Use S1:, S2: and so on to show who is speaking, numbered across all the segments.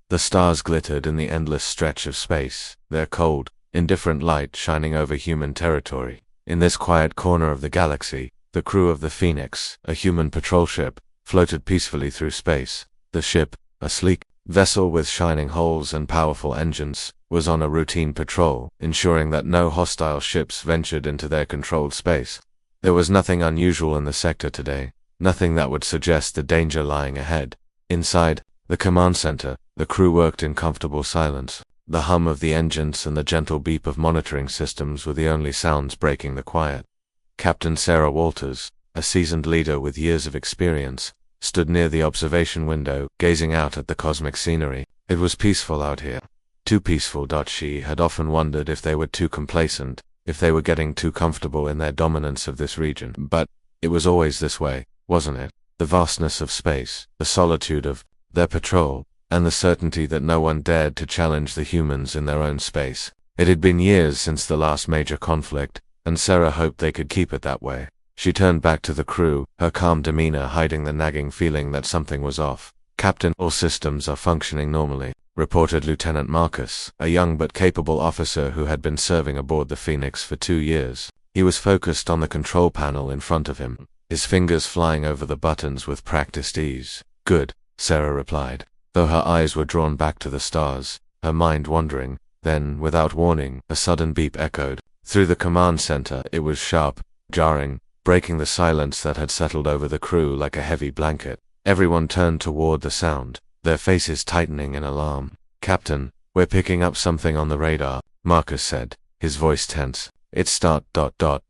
S1: The stars glittered in the endless stretch of space, their cold, indifferent light shining over human territory. In this quiet corner of the galaxy, the crew of the Phoenix, a human patrol ship, floated peacefully through space. The ship, a sleek vessel with shining hulls and powerful engines, was on a routine patrol, ensuring that no hostile ships ventured into their controlled space. There was nothing unusual in the sector today, nothing that would suggest the danger lying ahead. Inside the command center, the crew worked in comfortable silence. The hum of the engines and the gentle beep of monitoring systems were the only sounds breaking the quiet. Captain Sarah Walters, a seasoned leader with years of experience, stood near the observation window, gazing out at the cosmic scenery. It was peaceful out here. Too peaceful. She had often wondered if they were too complacent, if they were getting too comfortable in their dominance of this region. But it was always this way, wasn't it? The vastness of space, the solitude of their patrol, and the certainty that no one dared to challenge the humans in their own space. It had been years since the last major conflict, and Sarah hoped they could keep it that way. She turned back to the crew, her calm demeanor hiding the nagging feeling that something was off. "Captain, all systems are functioning normally," reported Lieutenant Marcus, a young but capable officer who had been serving aboard the Phoenix for 2 years. He was focused on the control panel in front of him, his fingers flying over the buttons with practiced ease. "Good," Sarah replied, though her eyes were drawn back to the stars, her mind wandering. Then, without warning, a sudden beep echoed through the command center. It was sharp, jarring, breaking the silence that had settled over the crew like a heavy blanket. Everyone turned toward the sound, their faces tightening in alarm. "Captain, we're picking up something on the radar," Marcus said, his voice tense. "It's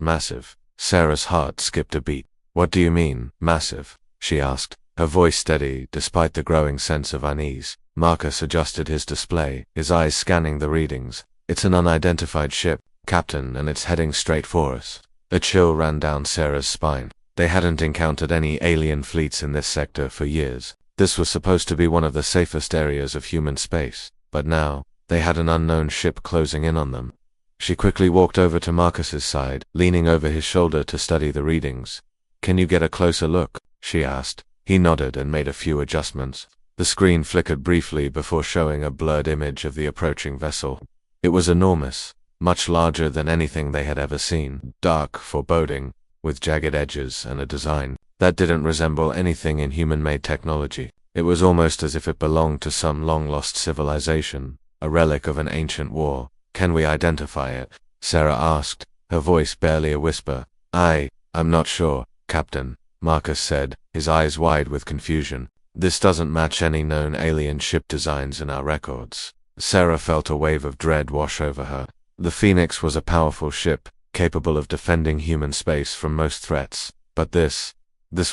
S1: massive." Sarah's heart skipped a beat. "What do you mean, massive?" she asked, her voice steady despite the growing sense of unease. Marcus adjusted his display, his eyes scanning the readings. "It's an unidentified ship, Captain, and it's heading straight for us." A chill ran down Sarah's spine. They hadn't encountered any alien fleets in this sector for years. This was supposed to be one of the safest areas of human space, but now, they had an unknown ship closing in on them. She quickly walked over to Marcus's side, leaning over his shoulder to study the readings. "Can you get a closer look?" she asked. He nodded and made a few adjustments. The screen flickered briefly before showing a blurred image of the approaching vessel. It was enormous, much larger than anything they had ever seen, dark, foreboding, with jagged edges and a design that didn't resemble anything in human-made technology. It was almost as if it belonged to some long-lost civilization, a relic of an ancient war. "Can we identify it?" Sarah asked, her voice barely a whisper. I'm not sure, Captain," Marcus said, his eyes wide with confusion. "This doesn't match any known alien ship designs in our records." Sarah felt a wave of dread wash over her. The Phoenix was a powerful ship, capable of defending human space from most threats. But this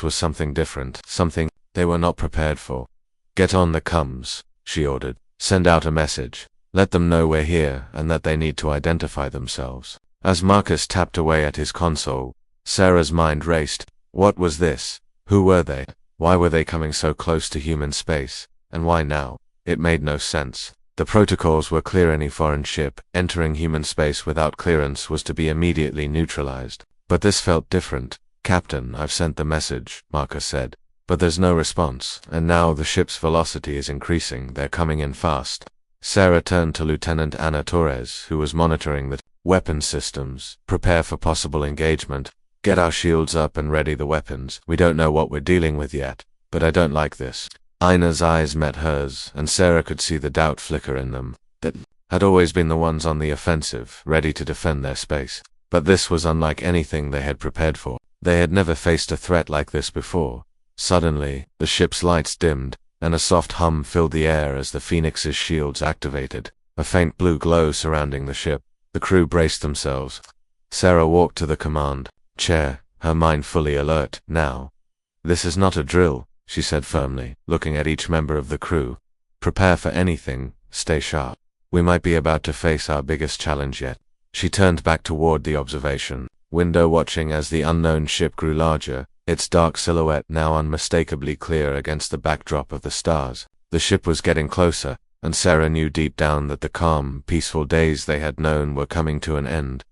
S1: was something different, something they were not prepared for. "Get on the comms," she ordered. "Send out a message. Let them know we're here and that they need to identify themselves." As Marcus tapped away at his console, Sarah's mind raced. What was this? Who were they? Why were they coming so close to human space? And why now? It made no sense. The protocols were clear: any foreign ship entering human space without clearance was to be immediately neutralized. But this felt different. "Captain, I've sent the message," Marcus said. "But there's no response, and now the ship's velocity is increasing. They're coming in fast." Sarah turned to Lieutenant Ana Torres, who was monitoring the weapons systems. "Prepare for possible engagement. Get our shields up and ready the weapons. We don't know what we're dealing with yet, but I don't like this." Ina's eyes met hers, and Sarah could see the doubt flicker in them. That had always been the ones on the offensive, ready to defend their space. But this was unlike anything they had prepared for. They had never faced a threat like this before. Suddenly, the ship's lights dimmed, and a soft hum filled the air as the Phoenix's shields activated, a faint blue glow surrounding the ship. The crew braced themselves. Sarah walked to the command chair, her mind fully alert. "Now. This is not a drill," she said firmly, looking at each member of the crew. "Prepare for anything, stay sharp. We might be about to face our biggest challenge yet." She turned back toward the observation window, watching as the unknown ship grew larger, its dark silhouette now unmistakably clear against the backdrop of the stars. The ship was getting closer, and Sarah knew deep down that the calm, peaceful days they had known were coming to an end.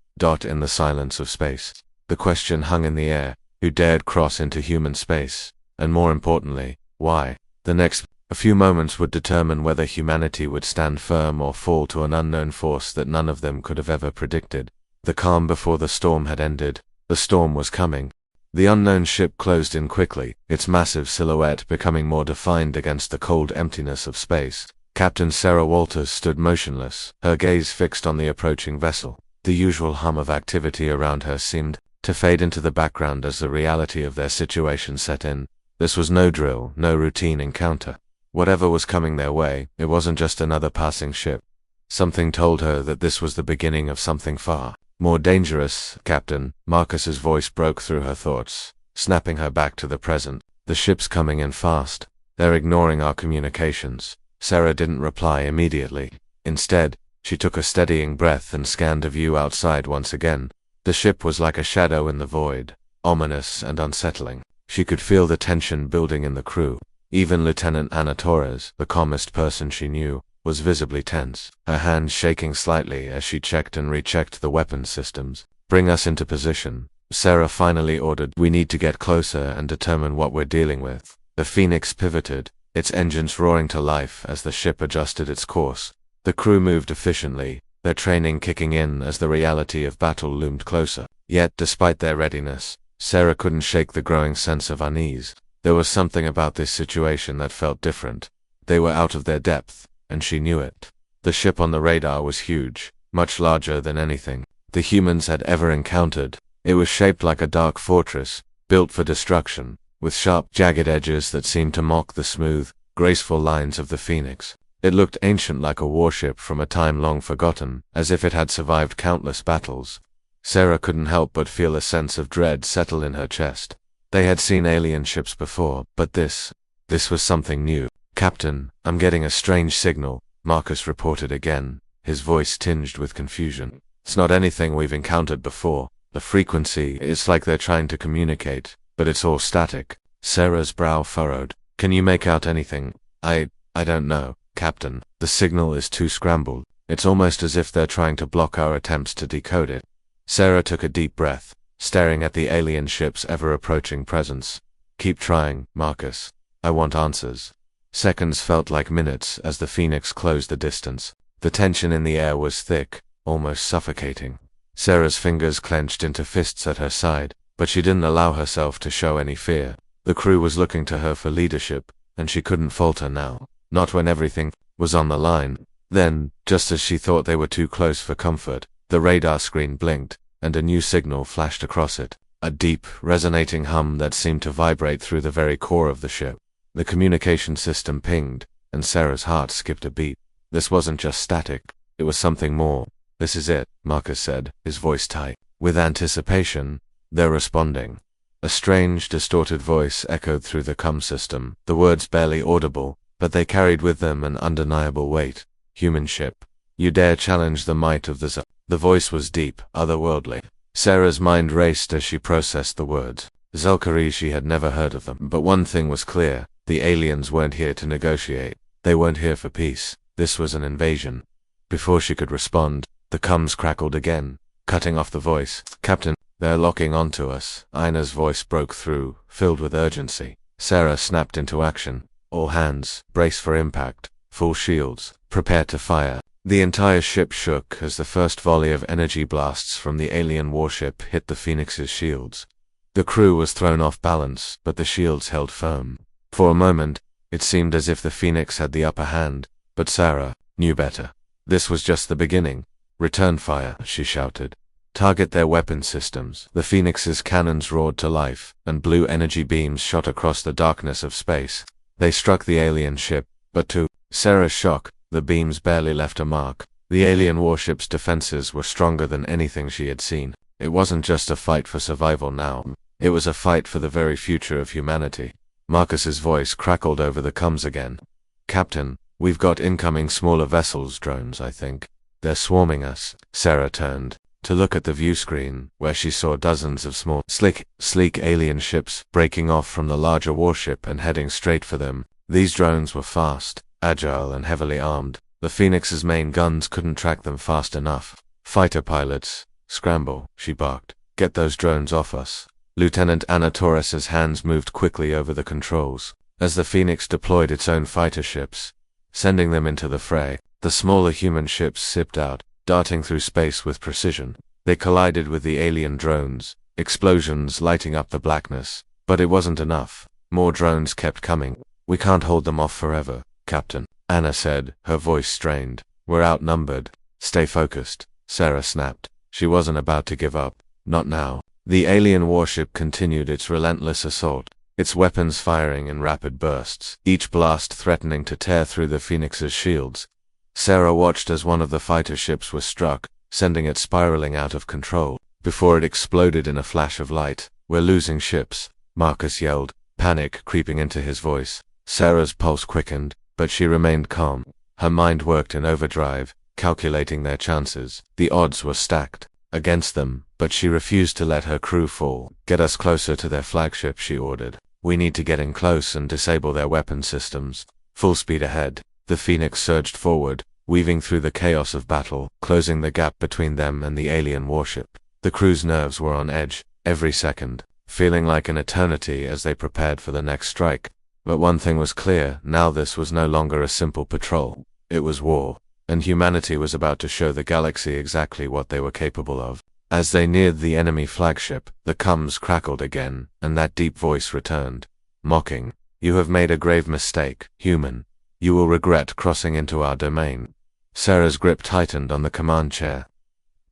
S1: In the silence of space, the question hung in the air: who dared cross into human space? And more importantly, why? The next A few moments would determine whether humanity would stand firm or fall to an unknown force that none of them could have ever predicted. The calm before the storm had ended. The storm was coming. The unknown ship closed in quickly, its massive silhouette becoming more defined against the cold emptiness of space. Captain Sarah Walters stood motionless, her gaze fixed on the approaching vessel. The usual hum of activity around her seemed to fade into the background as the reality of their situation set in. This was no drill, no routine encounter. Whatever was coming their way, it wasn't just another passing ship. Something told her that this was the beginning of something far more dangerous. Captain, Marcus's voice broke through her thoughts, snapping her back to the present. The ship's coming in fast. They're ignoring our communications. Sarah didn't reply immediately. Instead, she took a steadying breath and scanned the view outside once again. The ship was like a shadow in the void, ominous and unsettling. She could feel the tension building in the crew. Even Lieutenant Anna Torres, the calmest person she knew, was visibly tense, her hands shaking slightly as she checked and rechecked the weapons systems. Bring us into position, Sarah finally ordered. We need to get closer and determine what we're dealing with. The Phoenix pivoted, its engines roaring to life as the ship adjusted its course. The crew moved efficiently, their training kicking in as the reality of battle loomed closer. Yet, despite their readiness, Sarah couldn't shake the growing sense of unease. There was something about this situation that felt different. They were out of their depth, and she knew it. The ship on the radar was huge, much larger than anything the humans had ever encountered. It was shaped like a dark fortress, built for destruction, with sharp, jagged edges that seemed to mock the smooth, graceful lines of the Phoenix. It looked ancient, like a warship from a time long forgotten, as if it had survived countless battles. Sarah couldn't help but feel a sense of dread settle in her chest. They had seen alien ships before, but this was something new. Captain, I'm getting a strange signal, Marcus reported again, his voice tinged with confusion. It's not anything we've encountered before. The frequency, it's like they're trying to communicate, but it's all static. Sarah's brow furrowed. Can you make out anything? I don't know, Captain. The signal is too scrambled. It's almost as if they're trying to block our attempts to decode it. Sarah took a deep breath, staring at the alien ship's ever-approaching presence. Keep trying, Marcus. I want answers. Seconds felt like minutes as the Phoenix closed the distance. The tension in the air was thick, almost suffocating. Sarah's fingers clenched into fists at her side, but she didn't allow herself to show any fear. The crew was looking to her for leadership, and she couldn't falter now, not when everything was on the line. Then, just as she thought they were too close for comfort, the radar screen blinked, and a new signal flashed across it. A deep, resonating hum that seemed to vibrate through the very core of the ship. The communication system pinged, and Sarah's heart skipped a beat. This wasn't just static, it was something more. This is it, Marcus said, his voice tight. With anticipation, they're responding. A strange, distorted voice echoed through the comm system, the words barely audible, but they carried with them an undeniable weight. Human ship. You dare challenge the might of the Z. The voice was deep, otherworldly. Sarah's mind raced as she processed the words. Zelkari, she had never heard of them, but one thing was clear. The aliens weren't here to negotiate. They weren't here for peace. This was an invasion. Before she could respond, the comms crackled again, cutting off the voice. Captain, they're locking onto us. Ina's voice broke through, filled with urgency. Sarah snapped into action. All hands, brace for impact. Full shields, prepare to fire. The entire ship shook as the first volley of energy blasts from the alien warship hit the Phoenix's shields. The crew was thrown off balance, but the shields held firm. For a moment, it seemed as if the Phoenix had the upper hand, but Sarah knew better. This was just the beginning. Return fire, she shouted. Target their weapon systems. The Phoenix's cannons roared to life, and blue energy beams shot across the darkness of space. They struck the alien ship, but to Sarah's shock, the beams barely left a mark. The alien warship's defenses were stronger than anything she had seen. It wasn't just a fight for survival now. It was a fight for the very future of humanity. Marcus's voice crackled over the comms again. Captain, we've got incoming smaller vessels, drones, I think. They're swarming us. Sarah turned to look at the view screen, where she saw dozens of small, sleek alien ships breaking off from the larger warship and heading straight for them. These drones were fast, agile, and heavily armed. The Phoenix's main guns couldn't track them fast enough. Fighter pilots, scramble, she barked. Get those drones off us. Lieutenant Anna Torres's hands moved quickly over the controls. as the Phoenix deployed its own fighter ships, sending them into the fray. The smaller human ships sipped out, darting through space with precision. They collided with the alien drones, explosions lighting up the blackness. But it wasn't enough. More drones kept coming. "We can't hold them off forever, Captain," Anna said, her voice strained. "We're outnumbered. Stay focused," Sarah snapped. She wasn't about to give up. Not now. The alien warship continued its relentless assault, its weapons firing in rapid bursts, each blast threatening to tear through the Phoenix's shields. Sarah watched as one of the fighter ships was struck, sending it spiraling out of control, before it exploded in a flash of light. "We're losing ships," Marcus yelled, panic creeping into his voice. Sarah's pulse quickened, but she remained calm. Her mind worked in overdrive, calculating their chances. The odds were stacked against them, but she refused to let her crew fall. "Get us closer to their flagship," she ordered. "We need to get in close and disable their weapon systems." Full speed ahead, the Phoenix surged forward, weaving through the chaos of battle, closing the gap between them and the alien warship. The crew's nerves were on edge, every second, feeling like an eternity as they prepared for the next strike. But one thing was clear, now this was no longer a simple patrol. It was war, and humanity was about to show the galaxy exactly what they were capable of. As they neared the enemy flagship, the comms crackled again, and that deep voice returned, mocking. "You have made a grave mistake, human. You will regret crossing into our domain." Sarah's grip tightened on the command chair.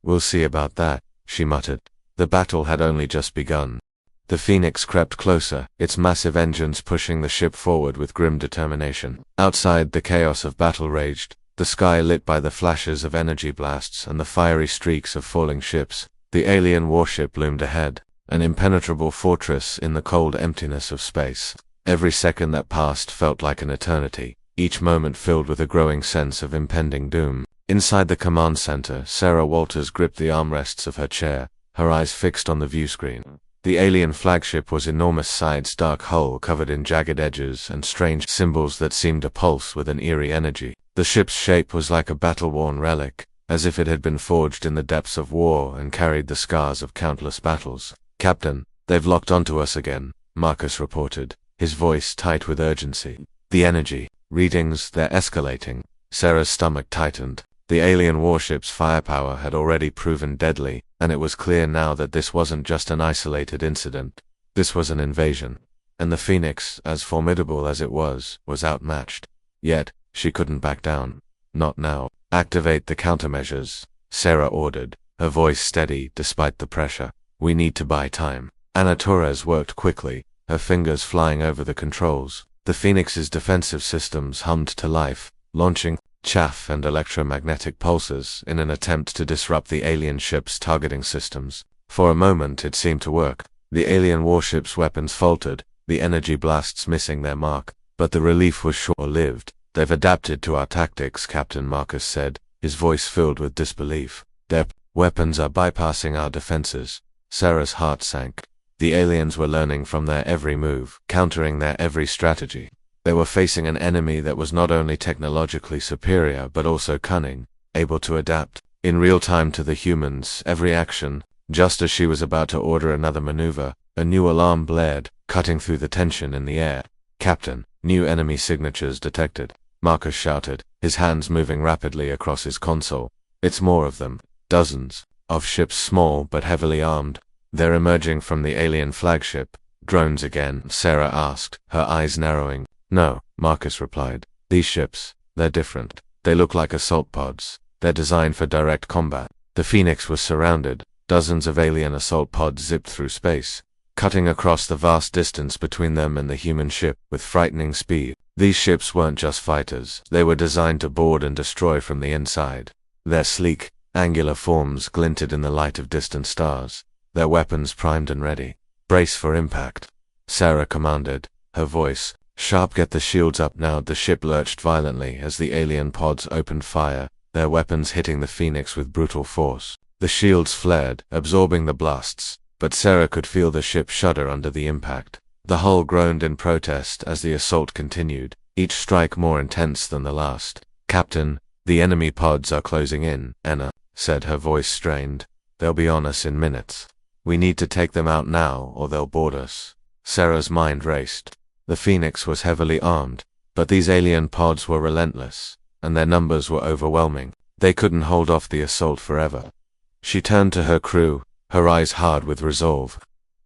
S1: "We'll see about that," she muttered. The battle had only just begun. The Phoenix crept closer, its massive engines pushing the ship forward with grim determination. Outside, the chaos of battle raged, the sky lit by the flashes of energy blasts and the fiery streaks of falling ships. The alien warship loomed ahead, an impenetrable fortress in the cold emptiness of space. Every second that passed felt like an eternity, each moment filled with a growing sense of impending doom. Inside the command center, Sarah Walters gripped the armrests of her chair, her eyes fixed on the viewscreen. The alien flagship was enormous side's dark hull covered in jagged edges and strange symbols that seemed to pulse with an eerie energy. The ship's shape was like a battle-worn relic, as if it had been forged in the depths of war and carried the scars of countless battles. "Captain, they've locked onto us again," Marcus reported, his voice tight with urgency. "The energy readings, they're escalating." Sarah's stomach tightened. The alien warship's firepower had already proven deadly, and it was clear now that this wasn't just an isolated incident. This was an invasion. And the Phoenix, as formidable as it was outmatched. Yet, she couldn't back down. Not now. "Activate the countermeasures," Sarah ordered, her voice steady despite the pressure. "We need to buy time." Ana Torres worked quickly, her fingers flying over the controls. The Phoenix's defensive systems hummed to life, launching chaff and electromagnetic pulses in an attempt to disrupt the alien ship's targeting systems. For a moment it seemed to work. The alien warship's weapons faltered, the energy blasts missing their mark, but the relief was short-lived. "They've adapted to our tactics," Captain Marcus said, his voice filled with disbelief. "Their weapons are bypassing our defenses." Sarah's heart sank. The aliens were learning from their every move, countering their every strategy. They were facing an enemy that was not only technologically superior but also cunning, able to adapt in real time to the humans' every action. Just as she was about to order another maneuver, a new alarm blared, cutting through the tension in the air. "Captain, new enemy signatures detected," Marcus shouted, his hands moving rapidly across his console. "It's more of them. Dozens of ships, small but heavily armed. They're emerging from the alien flagship." "Drones again?" Sarah asked, her eyes narrowing. "No," Marcus replied. "These ships, they're different. They look like assault pods. They're designed for direct combat." The Phoenix was surrounded. Dozens of alien assault pods zipped through space, cutting across the vast distance between them and the human ship with frightening speed. These ships weren't just fighters. They were designed to board and destroy from the inside. Their sleek, angular forms glinted in the light of distant stars, their weapons primed and ready. "Brace for impact," Sarah commanded, her voice sharp. "Get the shields up now." The ship lurched violently as the alien pods opened fire, their weapons hitting the Phoenix with brutal force. The shields flared, absorbing the blasts, but Sarah could feel the ship shudder under the impact. The hull groaned in protest as the assault continued, each strike more intense than the last. "Captain, the enemy pods are closing in," Anna said, her voice strained. "They'll be on us in minutes. We need to take them out now or they'll board us." Sarah's mind raced. The Phoenix was heavily armed, but these alien pods were relentless, and their numbers were overwhelming. They couldn't hold off the assault forever. She turned to her crew, her eyes hard with resolve.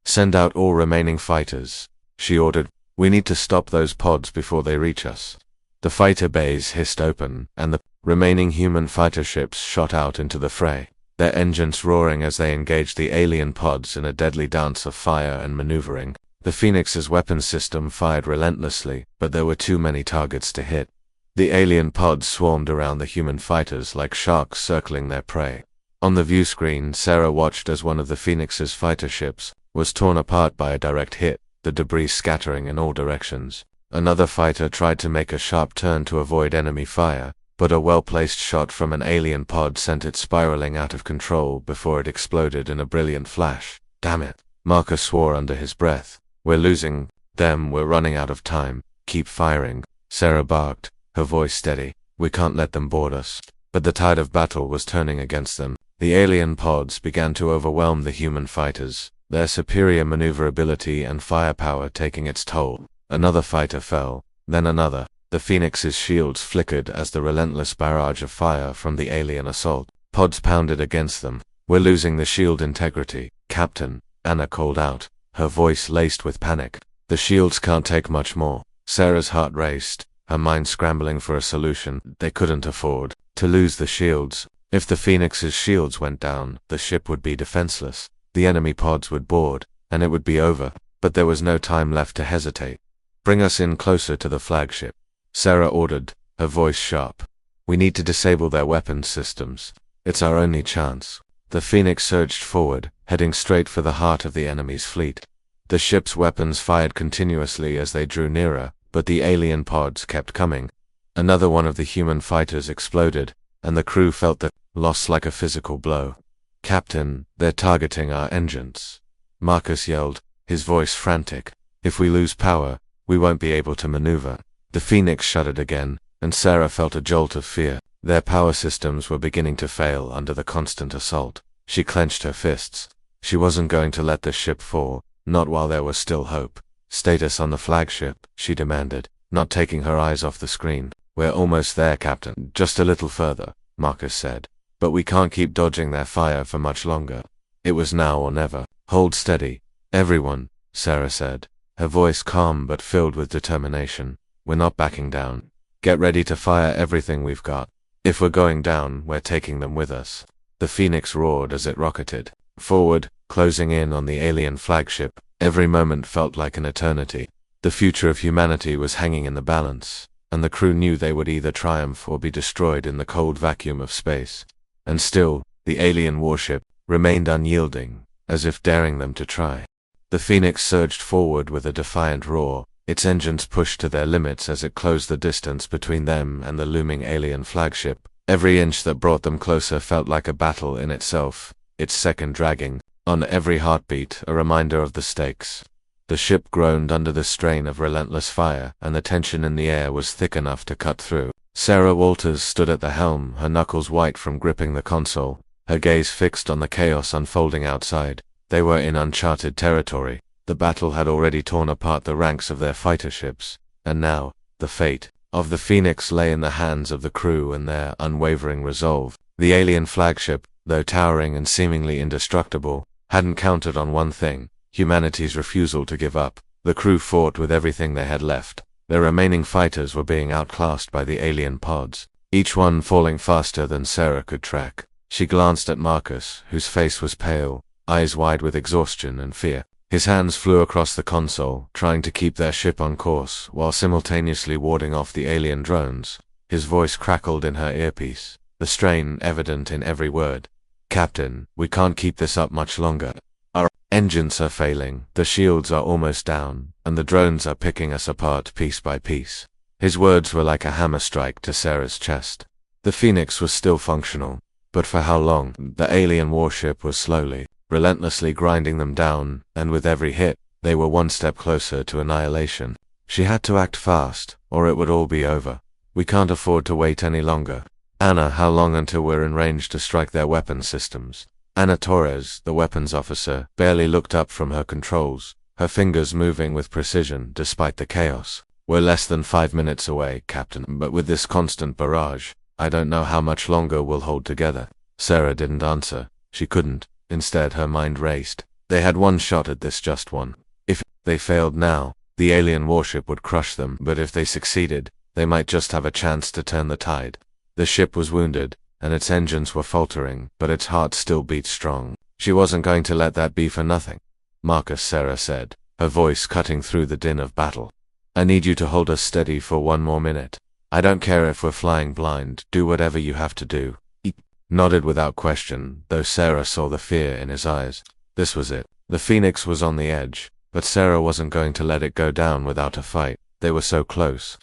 S1: "Send out all remaining fighters," she ordered. "We need to stop those pods before they reach us." The fighter bays hissed open, and the remaining human fighter ships shot out into the fray, their engines roaring as they engaged the alien pods in a deadly dance of fire and maneuvering. The Phoenix's weapons system fired relentlessly, but there were too many targets to hit. The alien pods swarmed around the human fighters like sharks circling their prey. On the view screen, Sarah watched as one of the Phoenix's fighter ships was torn apart by a direct hit, the debris scattering in all directions. Another fighter tried to make a sharp turn to avoid enemy fire, but a well-placed shot from an alien pod sent it spiraling out of control before it exploded in a brilliant flash. "Damn it," Marcus swore under his breath. "We're losing them, we're running out of time. Keep firing," Sarah barked, her voice steady. "We can't let them board us." But the tide of battle was turning against them. The alien pods began to overwhelm the human fighters, their superior maneuverability and firepower taking its toll. Another fighter fell, then another. The Phoenix's shields flickered as the relentless barrage of fire from the alien assault pods pounded against them. "We're losing the shield integrity, Captain," Anna called out, her voice laced with panic. "The shields can't take much more." Sarah's heart raced, her mind scrambling for a solution. They couldn't afford to lose the shields. If the Phoenix's shields went down, the ship would be defenseless. The enemy pods would board, and it would be over. But there was no time left to hesitate. "Bring us in closer to the flagship," Sarah ordered, her voice sharp. "We need to disable their weapons systems. It's our only chance." The Phoenix surged forward, heading straight for the heart of the enemy's fleet. The ship's weapons fired continuously as they drew nearer, but the alien pods kept coming. Another one of the human fighters exploded, and the crew felt the loss like a physical blow. "Captain, they're targeting our engines," Marcus yelled, his voice frantic. "If we lose power, we won't be able to maneuver." The Phoenix shuddered again, and Sarah felt a jolt of fear. Their power systems were beginning to fail under the constant assault. She clenched her fists. She wasn't going to let the ship fall, not while there was still hope. "Status on the flagship," she demanded, not taking her eyes off the screen. "We're almost there, Captain. Just a little further," Marcus said. "But we can't keep dodging their fire for much longer." It was now or never. "Hold steady, everyone," Sarah said, her voice calm but filled with determination. "We're not backing down. Get ready to fire everything we've got. If we're going down, we're taking them with us." The Phoenix roared as it rocketed forward, closing in on the alien flagship. Every moment felt like an eternity. The future of humanity was hanging in the balance, and the crew knew they would either triumph or be destroyed in the cold vacuum of space. And still, the alien warship remained unyielding, as if daring them to try. The Phoenix surged forward with a defiant roar, its engines pushed to their limits as it closed the distance between them and the looming alien flagship. Every inch that brought them closer felt like a battle in itself, its second dragging on every heartbeat, a reminder of the stakes. The ship groaned under the strain of relentless fire, and the tension in the air was thick enough to cut through. Sarah Walters stood at the helm, her knuckles white from gripping the console, her gaze fixed on the chaos unfolding outside. They were in uncharted territory. The battle had already torn apart the ranks of their fighter ships, and now, the fate of the Phoenix lay in the hands of the crew and their unwavering resolve. The alien flagship, though towering and seemingly indestructible, hadn't counted on one thing: humanity's refusal to give up. The crew fought with everything they had left. Their remaining fighters were being outclassed by the alien pods, each one falling faster than Sarah could track. She glanced at Marcus, whose face was pale, eyes wide with exhaustion and fear. His hands flew across the console, trying to keep their ship on course, while simultaneously warding off the alien drones. His voice crackled in her earpiece, the strain evident in every word. "Captain, we can't keep this up much longer. Our engines are failing, the shields are almost down, and the drones are picking us apart piece by piece." His words were like a hammer strike to Sarah's chest. The Phoenix was still functional, but for how long? The alien warship was slowly, relentlessly grinding them down, and with every hit, they were one step closer to annihilation. She had to act fast, or it would all be over. "We can't afford to wait any longer." "Anna, how long until we're in range to strike their weapon systems?" Anna Torres, the weapons officer, barely looked up from her controls, her fingers moving with precision despite the chaos. "We're less than 5 minutes away, Captain, but with this constant barrage, I don't know how much longer we'll hold together." Sarah didn't answer. She couldn't. Instead, her mind raced. They had one shot at this, just one. If they failed now, the alien warship would crush them, but if they succeeded, they might just have a chance to turn the tide. The ship was wounded, and its engines were faltering, but its heart still beat strong. She wasn't going to let that be for nothing. "Marcus," Sarah said, her voice cutting through the din of battle. "I need you to hold us steady for 1 more minute. I don't care if we're flying blind, do whatever you have to do." He nodded without question, though Sarah saw the fear in his eyes. This was it. The Phoenix was on the edge, but Sarah wasn't going to let it go down without a fight. They were so close.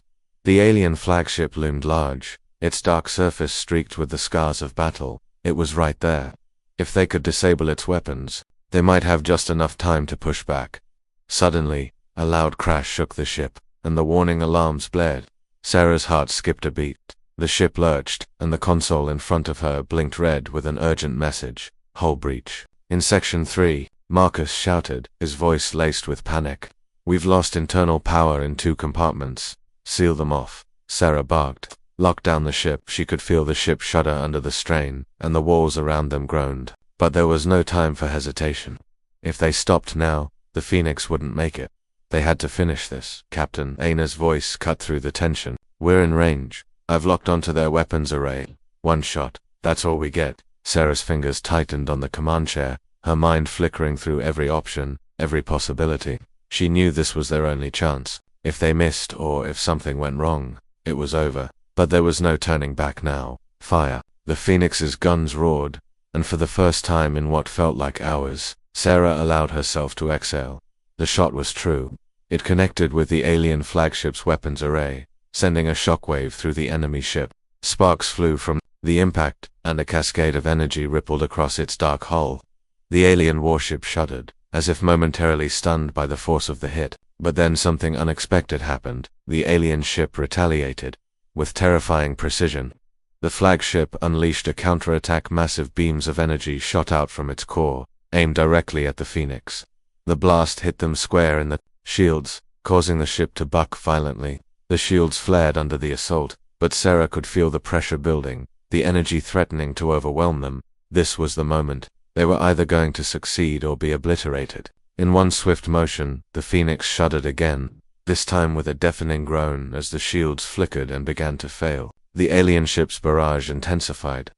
S1: The alien flagship loomed large, its dark surface streaked with the scars of battle. It was right there. If they could disable its weapons, they might have just enough time to push back. Suddenly, a loud crash shook the ship, and the warning alarms blared. Sarah's heart skipped a beat. The ship lurched, and the console in front of her blinked red with an urgent message. "Hull breach." In Section 3, Marcus shouted, his voice laced with panic. "We've lost internal power in 2 compartments. Seal them off." Sarah barked. Locked down the ship, she could feel the ship shudder under the strain, and the walls around them groaned. But there was no time for hesitation. If they stopped now, the Phoenix wouldn't make it. They had to finish this. "Captain," Aina's voice cut through the tension. "We're in range. I've locked onto their weapons array. 1 shot. That's all we get." Sarah's fingers tightened on the command chair, her mind flickering through every option, every possibility. She knew this was their only chance. If they missed, or if something went wrong, it was over. But there was no turning back now. Fire. The Phoenix's guns roared, and for the first time in what felt like hours, Sarah allowed herself to exhale. The shot was true. It connected with the alien flagship's weapons array, sending a shockwave through the enemy ship. Sparks flew from the impact, and a cascade of energy rippled across its dark hull. The alien warship shuddered, as if momentarily stunned by the force of the hit. But then something unexpected happened. The alien ship retaliated. With terrifying precision, the flagship unleashed a counterattack. Massive beams of energy shot out from its core, aimed directly at the Phoenix. The blast hit them square in the shields, causing the ship to buck violently. The shields flared under the assault, but Sarah could feel the pressure building, the energy threatening to overwhelm them. This was the moment. They were either going to succeed or be obliterated. In one swift motion, the Phoenix shuddered again, this time with a deafening groan as the shields flickered and began to fail. The alien ship's barrage intensified.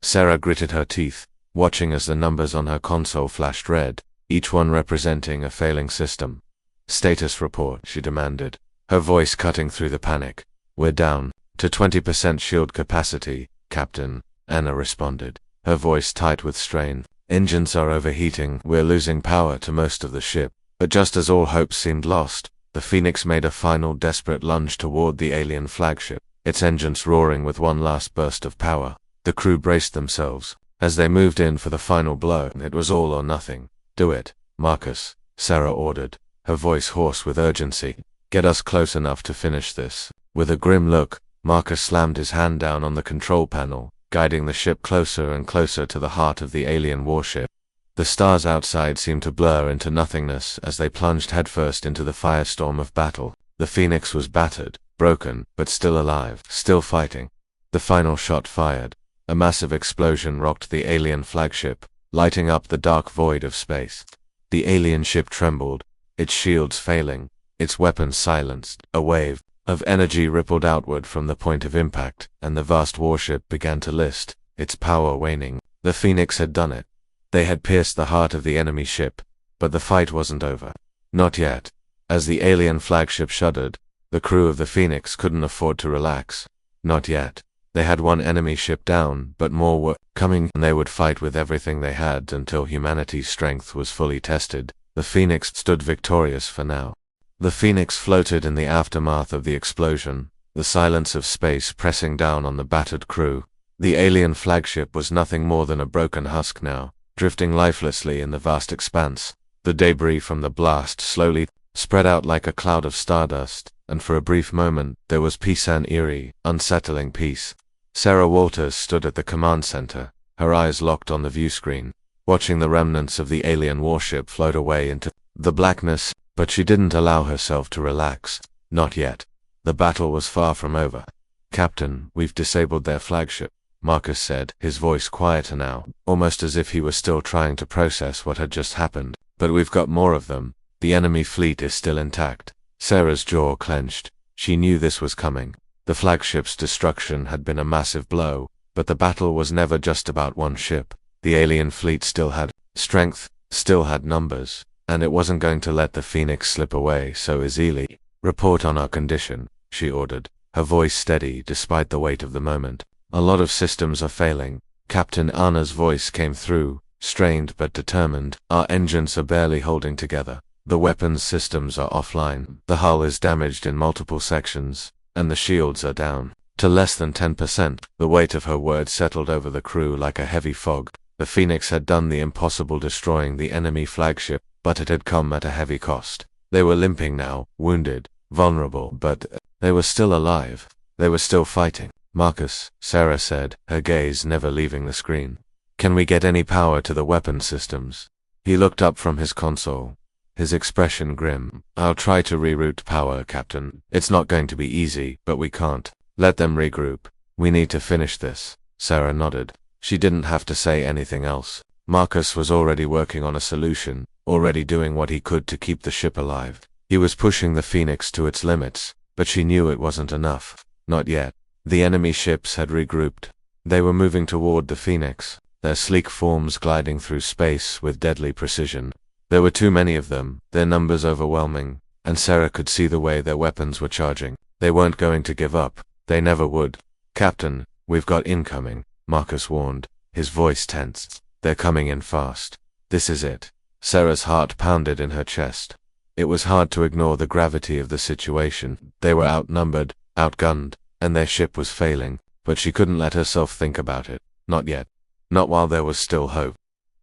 S1: Sarah gritted her teeth, watching as the numbers on her console flashed red, each one representing a failing system. "Status report," she demanded, her voice cutting through the panic. "We're down to 20% shield capacity, Captain," Anna responded, her voice tight with strain. "Engines are overheating, we're losing power to most of the ship." But just as all hope seemed lost, the Phoenix made a final desperate lunge toward the alien flagship, its engines roaring with one last burst of power. The crew braced themselves. As they moved in for the final blow, it was all or nothing. "Do it, Marcus," Sarah ordered, her voice hoarse with urgency. "Get us close enough to finish this." With a grim look, Marcus slammed his hand down on the control panel, guiding the ship closer and closer to the heart of the alien warship. The stars outside seemed to blur into nothingness as they plunged headfirst into the firestorm of battle. The Phoenix was battered, broken, but still alive, still fighting. The final shot fired. A massive explosion rocked the alien flagship, lighting up the dark void of space. The alien ship trembled, its shields failing, its weapons silenced. A wave of energy rippled outward from the point of impact, and the vast warship began to list, its power waning. The Phoenix had done it. They had pierced the heart of the enemy ship, but the fight wasn't over. Not yet. As the alien flagship shuddered, the crew of the Phoenix couldn't afford to relax. Not yet. They had one enemy ship down, but more were coming, and they would fight with everything they had until humanity's strength was fully tested. The Phoenix stood victorious for now. The Phoenix floated in the aftermath of the explosion, the silence of space pressing down on the battered crew. The alien flagship was nothing more than a broken husk now, drifting lifelessly in the vast expanse. The debris from the blast slowly spread out like a cloud of stardust, and for a brief moment there was peace, an eerie, unsettling peace. Sarah Walters stood at the command center, her eyes locked on the viewscreen, watching the remnants of the alien warship float away into the blackness. But she didn't allow herself to relax. Not yet. The battle was far from over. "Captain, we've disabled their flagship," Marcus said, his voice quieter now, almost as if he was still trying to process what had just happened. "But we've got more of them. The enemy fleet is still intact." Sarah's jaw clenched. She knew this was coming. The flagship's destruction had been a massive blow, but the battle was never just about one ship. The alien fleet still had strength, still had numbers, and it wasn't going to let the Phoenix slip away so easily. "Report on our condition," she ordered, her voice steady despite the weight of the moment. "A lot of systems are failing." Captain Anna's voice came through, strained but determined. "Our engines are barely holding together. The weapons systems are offline. The hull is damaged in multiple sections, and the shields are down to less than 10%. The weight of her words settled over the crew like a heavy fog. The Phoenix had done the impossible, destroying the enemy flagship, but it had come at a heavy cost. They were limping now, wounded, vulnerable, but they were still alive. They were still fighting. "Marcus," Sarah said, her gaze never leaving the screen. "Can we get any power to the weapon systems?" He looked up from his console, his expression grim. "I'll try to reroute power, Captain. It's not going to be easy, but we can't let them regroup. We need to finish this." Sarah nodded. She didn't have to say anything else. Marcus was already working on a solution, already doing what he could to keep the ship alive. He was pushing the Phoenix to its limits, but she knew it wasn't enough. Not yet. The enemy ships had regrouped. They were moving toward the Phoenix, their sleek forms gliding through space with deadly precision. There were too many of them, their numbers overwhelming, and Sarah could see the way their weapons were charging. They weren't going to give up. They never would. "Captain, we've got incoming," Marcus warned, his voice tense. "They're coming in fast. This is it." Sarah's heart pounded in her chest. It was hard to ignore the gravity of the situation. They were outnumbered, outgunned, and their ship was failing, but she couldn't let herself think about it. Not yet. Not while there was still hope.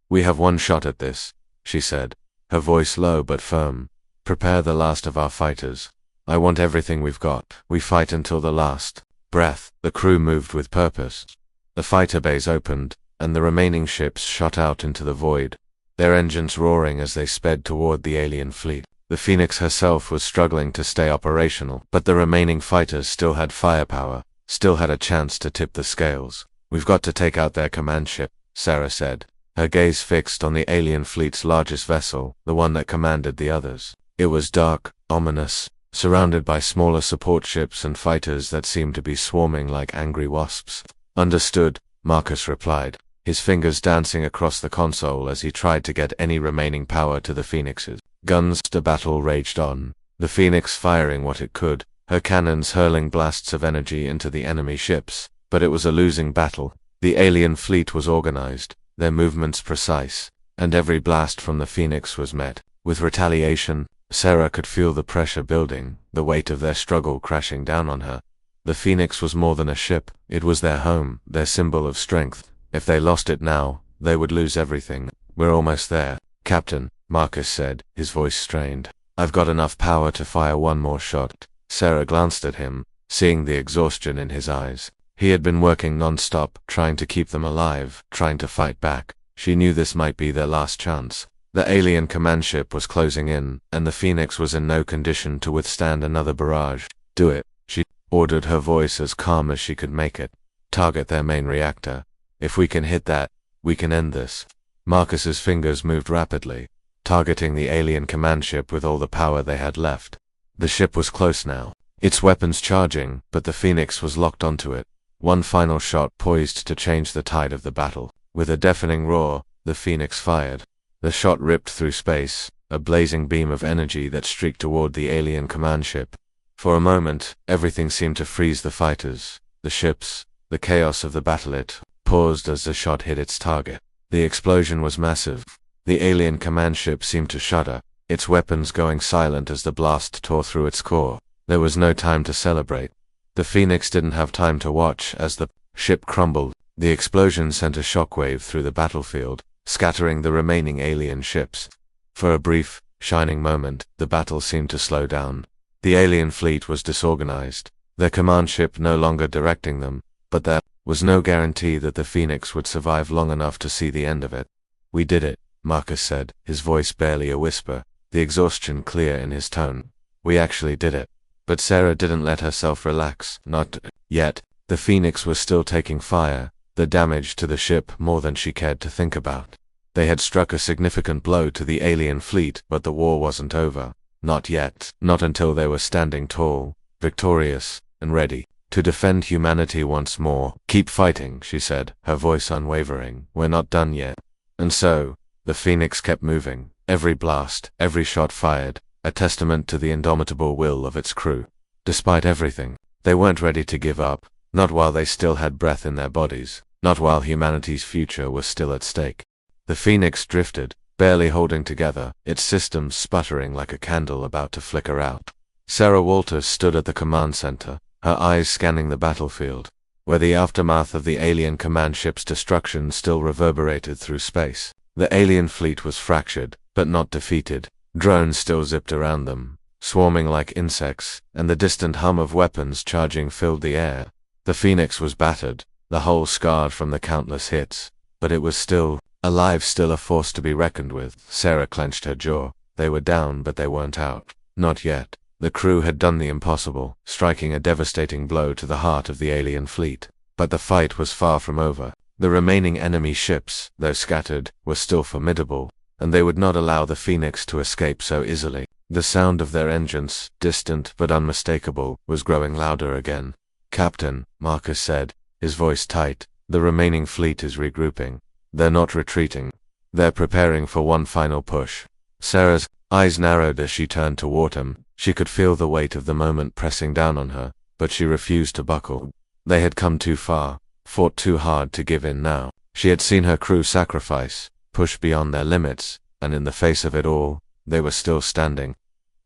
S1: "We have one shot at this," she said, her voice low but firm. "Prepare the last of our fighters. I want everything we've got. We fight until the last breath." The crew moved with purpose. The fighter bays opened, and the remaining ships shot out into the void, their engines roaring as they sped toward the alien fleet. The Phoenix herself was struggling to stay operational, but the remaining fighters still had firepower, still had a chance to tip the scales. "We've got to take out their command ship," Sarah said, her gaze fixed on the alien fleet's largest vessel, the one that commanded the others. It was dark, ominous, surrounded by smaller support ships and fighters that seemed to be swarming like angry wasps. "Understood," Marcus replied, his fingers dancing across the console as he tried to get any remaining power to the Phoenixes. Guns. The battle raged on, the Phoenix firing what it could, her cannons hurling blasts of energy into the enemy ships. But it was a losing battle. The alien fleet was organized, their movements precise, and every blast from the Phoenix was met with retaliation. Sarah could feel the pressure building, the weight of their struggle crashing down on her. The Phoenix was more than a ship. It was their home, their symbol of strength. If they lost it now, they would lose everything. "We're almost there, Captain," Marcus said, his voice strained. "I've got enough power to fire one more shot." Sarah glanced at him, seeing the exhaustion in his eyes. He had been working non-stop, trying to keep them alive, trying to fight back. She knew this might be their last chance. The alien command ship was closing in, and the Phoenix was in no condition to withstand another barrage. "Do it," she ordered, her voice as calm as she could make it. "Target their main reactor. If we can hit that, we can end this." Marcus's fingers moved rapidly, targeting the alien command ship with all the power they had left. The ship was close now, its weapons charging, but the Phoenix was locked onto it. One final shot poised to change the tide of the battle. With a deafening roar, the Phoenix fired. The shot ripped through space, a blazing beam of energy that streaked toward the alien command ship. For a moment, everything seemed to freeze. The fighters, the ships, the chaos of the battle. It paused as the shot hit its target. The explosion was massive. The alien command ship seemed to shudder, its weapons going silent as the blast tore through its core. There was no time to celebrate. The Phoenix didn't have time to watch as the ship crumbled. The explosion sent a shockwave through the battlefield, scattering the remaining alien ships. For a brief, shining moment, the battle seemed to slow down. The alien fleet was disorganized, their command ship no longer directing them, but there was no guarantee that the Phoenix would survive long enough to see the end of it. "We did it," Marcus said, his voice barely a whisper. the exhaustion clear in his tone. We actually did it. But Sarah didn't let herself relax, not yet. The Phoenix was still taking fire, the damage to the ship more than she cared to think about. They had struck a significant blow to the alien fleet, but the war wasn't over. Not yet. Not until they were standing tall, victorious, and ready to defend humanity once more. Keep fighting, she said, her voice unwavering. We're not done yet. And so, the Phoenix kept moving, every blast, every shot fired, a testament to the indomitable will of its crew. Despite everything, they weren't ready to give up, not while they still had breath in their bodies, not while humanity's future was still at stake. The Phoenix drifted, barely holding together, its systems sputtering like a candle about to flicker out. Sarah Walters stood at the command center, her eyes scanning the battlefield, where the aftermath of the alien command ship's destruction still reverberated through space. The alien fleet was fractured, but not defeated. Drones still zipped around them, swarming like insects, and the distant hum of weapons charging filled the air. The Phoenix was battered, the hull scarred from the countless hits, but it was still alive, still a force to be reckoned with. Sarah clenched her jaw. They were down, but they weren't out. Not yet. The crew had done the impossible, striking a devastating blow to the heart of the alien fleet. But the fight was far from over. The remaining enemy ships, though scattered, were still formidable, and they would not allow the Phoenix to escape so easily. The sound of their engines, distant but unmistakable, was growing louder again. "Captain," Marcus said, his voice tight, "the remaining fleet is regrouping. They're not retreating. They're preparing for one final push." Sarah's eyes narrowed as she turned toward him. She could feel the weight of the moment pressing down on her, but she refused to buckle. They had come too far, fought too hard to give in now. She had seen her crew sacrifice, push beyond their limits, and in the face of it all, they were still standing.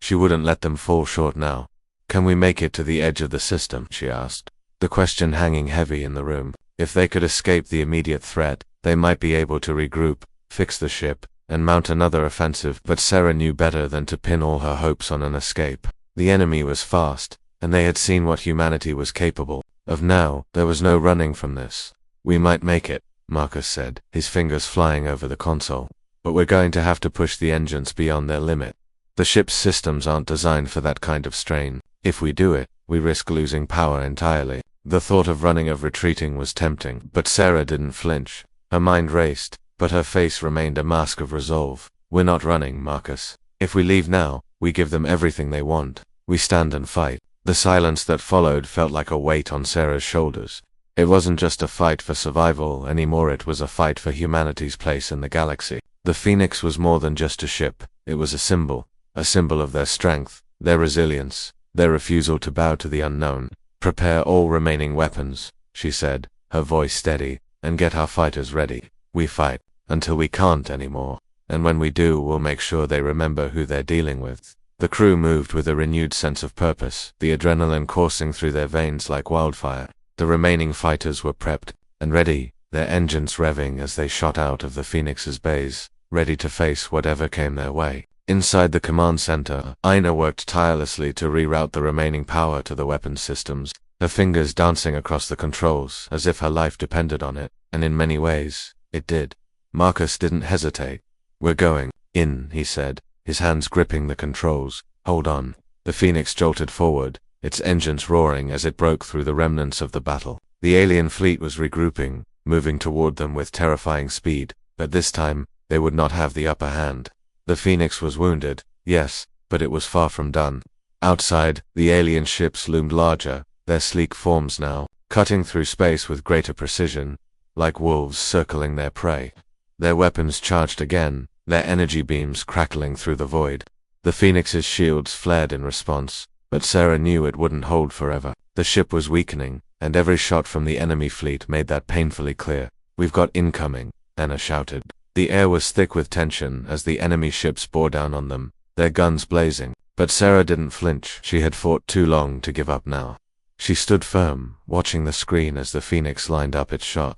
S1: She wouldn't let them fall short now. "Can we make it to the edge of the system?" she asked, the question hanging heavy in the room. If they could escape the immediate threat, they might be able to regroup, fix the ship, and mount another offensive, but Sarah knew better than to pin all her hopes on an escape. The enemy was fast, and they had seen what humanity was capable of now. There was no running from this. "We might make it," Marcus said, his fingers flying over the console. "But we're going to have to push the engines beyond their limit. The ship's systems aren't designed for that kind of strain. If we do it, we risk losing power entirely." The thought of running, of retreating, was tempting, but Sarah didn't flinch. Her mind raced, but her face remained a mask of resolve. "We're not running, Marcus. If we leave now, we give them everything they want. We stand and fight." The silence that followed felt like a weight on Sarah's shoulders. It wasn't just a fight for survival anymore, it was a fight for humanity's place in the galaxy. The Phoenix was more than just a ship. It was a symbol of their strength, their resilience, their refusal to bow to the unknown. "Prepare all remaining weapons," she said, her voice steady, "and get our fighters ready. We fight until we can't anymore, and when we do, we'll make sure they remember who they're dealing with." The crew moved with a renewed sense of purpose, the adrenaline coursing through their veins like wildfire. The remaining fighters were prepped and ready, their engines revving as they shot out of the Phoenix's bays, ready to face whatever came their way. Inside the command center, Ina worked tirelessly to reroute the remaining power to the weapons systems, her fingers dancing across the controls as if her life depended on it, and in many ways, it did. Marcus didn't hesitate. "We're going in," he said, his hands gripping the controls. "Hold on." The Phoenix jolted forward, its engines roaring as it broke through the remnants of the battle. The alien fleet was regrouping, moving toward them with terrifying speed, but this time, they would not have the upper hand. The Phoenix was wounded, yes, but it was far from done. Outside, the alien ships loomed larger, their sleek forms now, cutting through space with greater precision, like wolves circling their prey. Their weapons charged again, their energy beams crackling through the void. The Phoenix's shields flared in response, but Sarah knew it wouldn't hold forever. The ship was weakening, and every shot from the enemy fleet made that painfully clear. "We've got incoming," Anna shouted. The air was thick with tension as the enemy ships bore down on them, their guns blazing. But Sarah didn't flinch. She had fought too long to give up now. She stood firm, watching the screen as the Phoenix lined up its shot.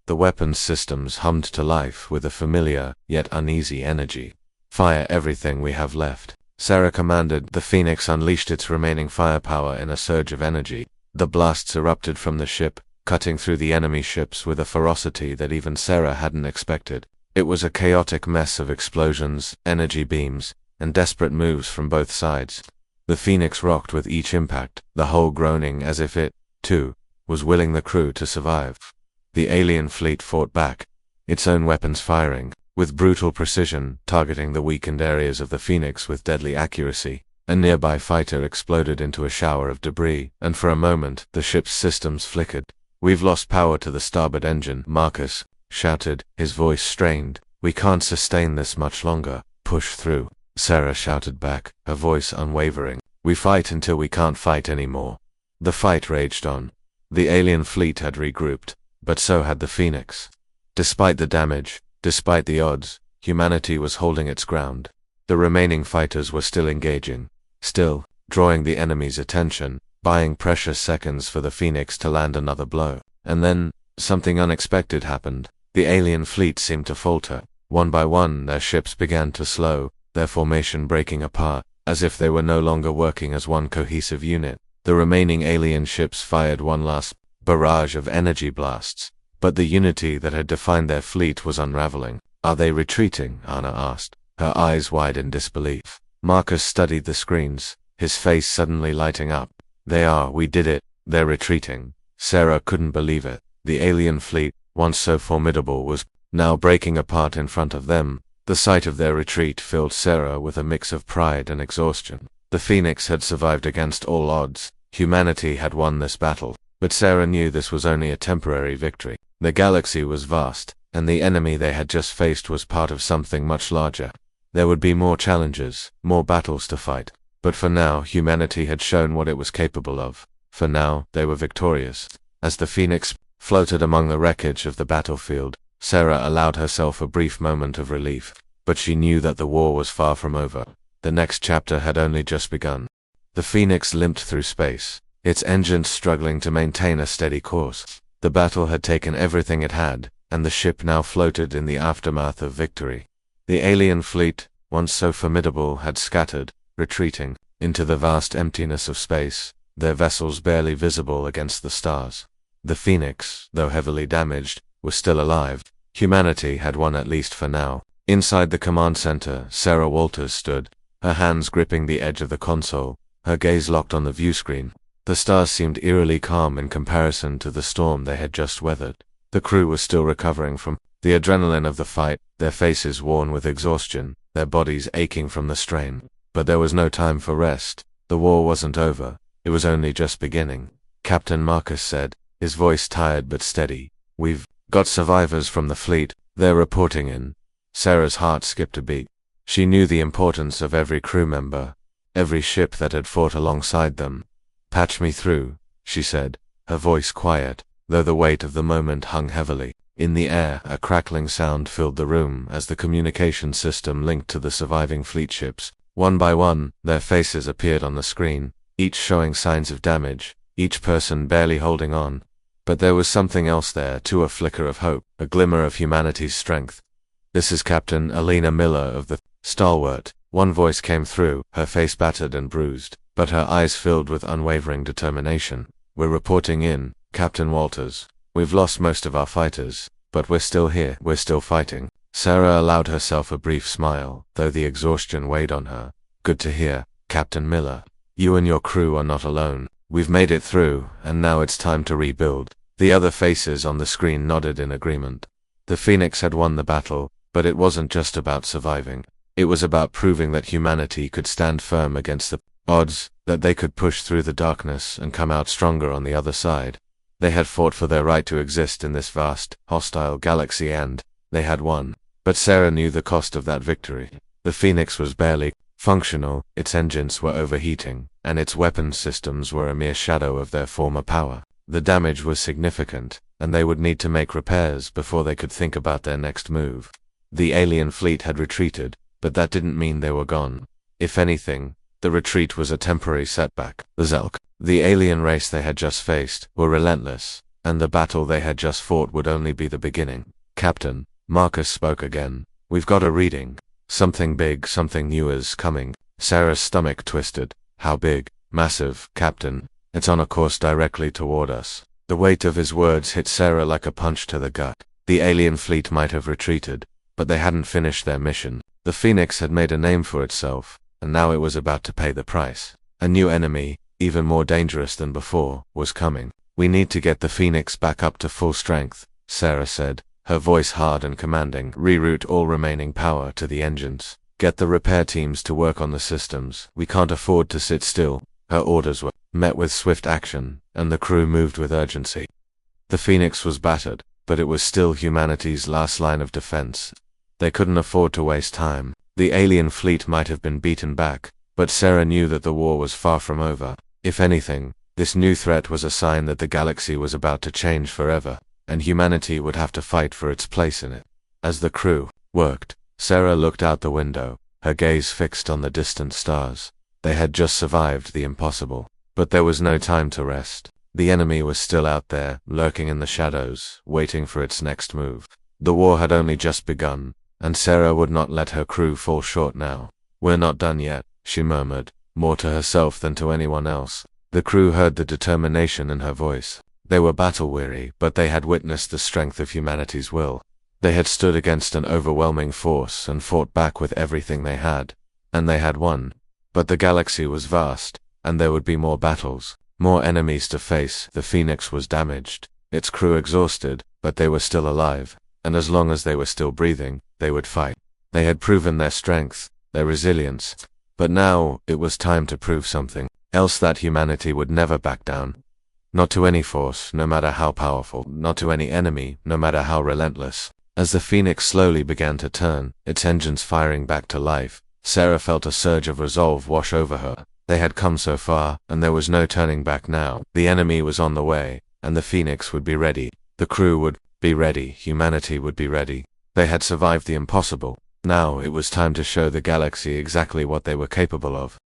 S1: The weapons systems hummed to life with a familiar, yet uneasy energy. "Fire everything we have left," Sarah commanded. The Phoenix unleashed its remaining firepower in a surge of energy. The blasts erupted from the ship, cutting through the enemy ships with a ferocity that even Sarah hadn't expected. It was a chaotic mess of explosions, energy beams, and desperate moves from both sides. The Phoenix rocked with each impact, the hull groaning as if it, too, was willing the crew to survive. The alien fleet fought back, its own weapons firing, with brutal precision, targeting the weakened areas of the Phoenix with deadly accuracy. A nearby fighter exploded into a shower of debris, and for a moment, the ship's systems flickered. "We've lost power to the starboard engine," Marcus shouted, his voice strained. "We can't sustain this much longer." "Push through," Sarah shouted back, her voice unwavering. "We fight until we can't fight anymore." The fight raged on. The alien fleet had regrouped, but so had the Phoenix. Despite the damage, despite the odds, humanity was holding its ground. The remaining fighters were still engaging, still drawing the enemy's attention, buying precious seconds for the Phoenix to land another blow. And then, something unexpected happened. The alien fleet seemed to falter. One by one, their ships began to slow, their formation breaking apart, as if they were no longer working as one cohesive unit. The remaining alien ships fired one last barrage of energy blasts, but the unity that had defined their fleet was unraveling. "Are they retreating?" Anna asked, her eyes wide in disbelief. Marcus studied the screens, his face suddenly lighting up. "They are, we did it, they're retreating." Sarah couldn't believe it. The alien fleet, once so formidable, was now breaking apart in front of them. The sight of their retreat filled Sarah with a mix of pride and exhaustion. The Phoenix had survived against all odds. Humanity had won this battle, but Sarah knew this was only a temporary victory. The galaxy was vast, and the enemy they had just faced was part of something much larger. There would be more challenges, more battles to fight, but for now humanity had shown what it was capable of. For now, they were victorious. As the Phoenix floated among the wreckage of the battlefield, Sarah allowed herself a brief moment of relief, but she knew that the war was far from over. The next chapter had only just begun. The Phoenix limped through space, its engines struggling to maintain a steady course. The battle had taken everything it had, and the ship now floated in the aftermath of victory. The alien fleet, once so formidable, had scattered, retreating, into the vast emptiness of space, their vessels barely visible against the stars. The Phoenix, though heavily damaged, was still alive. Humanity had won, at least for now. Inside the command center, Sarah Walters stood, her hands gripping the edge of the console, her gaze locked on the viewscreen. The stars seemed eerily calm in comparison to the storm they had just weathered. The crew was still recovering from the adrenaline of the fight, their faces worn with exhaustion, their bodies aching from the strain. But there was no time for rest. The war wasn't over, it was only just beginning. Captain Marcus said, his voice tired but steady. "We've got survivors from the fleet, they're reporting in." Sarah's heart skipped a beat. She knew the importance of every crew member, every ship that had fought alongside them. "Patch me through," she said, her voice quiet, though the weight of the moment hung heavily. In the air, a crackling sound filled the room as the communication system linked to the surviving fleet ships. One by one, their faces appeared on the screen, each showing signs of damage, each person barely holding on. But there was something else there, too, a flicker of hope, a glimmer of humanity's strength. "This is Captain Alina Miller of the Stalwart," one voice came through, her face battered and bruised, but her eyes filled with unwavering determination. "We're reporting in, Captain Walters. We've lost most of our fighters, but we're still here, we're still fighting." Sarah allowed herself a brief smile, though the exhaustion weighed on her. "Good to hear, Captain Miller. You and your crew are not alone. We've made it through, and now it's time to rebuild." The other faces on the screen nodded in agreement. The Phoenix had won the battle, but it wasn't just about surviving. It was about proving that humanity could stand firm against the odds, that they could push through the darkness and come out stronger on the other side. They had fought for their right to exist in this vast, hostile galaxy, and they had won. But Sarah knew the cost of that victory. The Phoenix was barely functional, its engines were overheating, and its weapons systems were a mere shadow of their former power. The damage was significant, and they would need to make repairs before they could think about their next move. The alien fleet had retreated, but that didn't mean they were gone. If anything, the retreat was a temporary setback. The Zelk, the alien race they had just faced, were relentless, and the battle they had just fought would only be the beginning. "Captain," Marcus spoke again, "we've got a reading. Something big, something new is coming." Sarah's stomach twisted. "How big?" "Massive, Captain. It's on a course directly toward us." The weight of his words hit Sarah like a punch to the gut. The alien fleet might have retreated, but they hadn't finished their mission. The Phoenix had made a name for itself, and now it was about to pay the price. A new enemy, even more dangerous than before, was coming. "We need to get the Phoenix back up to full strength," Sarah said, her voice hard and commanding. "Reroute all remaining power to the engines. Get the repair teams to work on the systems. We can't afford to sit still." Her orders were met with swift action, and the crew moved with urgency. The Phoenix was battered, but it was still humanity's last line of defense. They couldn't afford to waste time. The alien fleet might have been beaten back, but Sarah knew that the war was far from over. If anything, this new threat was a sign that the galaxy was about to change forever, and humanity would have to fight for its place in it. As the crew worked, Sarah looked out the window, her gaze fixed on the distant stars. They had just survived the impossible, but there was no time to rest. The enemy was still out there, lurking in the shadows, waiting for its next move. The war had only just begun, and Sarah would not let her crew fall short now. "We're not done yet," she murmured, more to herself than to anyone else. The crew heard the determination in her voice. They were battle-weary, but they had witnessed the strength of humanity's will. They had stood against an overwhelming force and fought back with everything they had, and they had won. But the galaxy was vast, and there would be more battles, more enemies to face. The Phoenix was damaged, its crew exhausted, but they were still alive, and as long as they were still breathing, they would fight. They had proven their strength, their resilience, but now it was time to prove something else, that humanity would never back down. Not to any force, no matter how powerful, not to any enemy, no matter how relentless. As the Phoenix slowly began to turn, its engines firing back to life, Sarah felt a surge of resolve wash over her. They had come so far, and there was no turning back now. The enemy was on the way, and the Phoenix would be ready. The crew would be ready. Humanity would be ready. They had survived the impossible. Now it was time to show the galaxy exactly what they were capable of.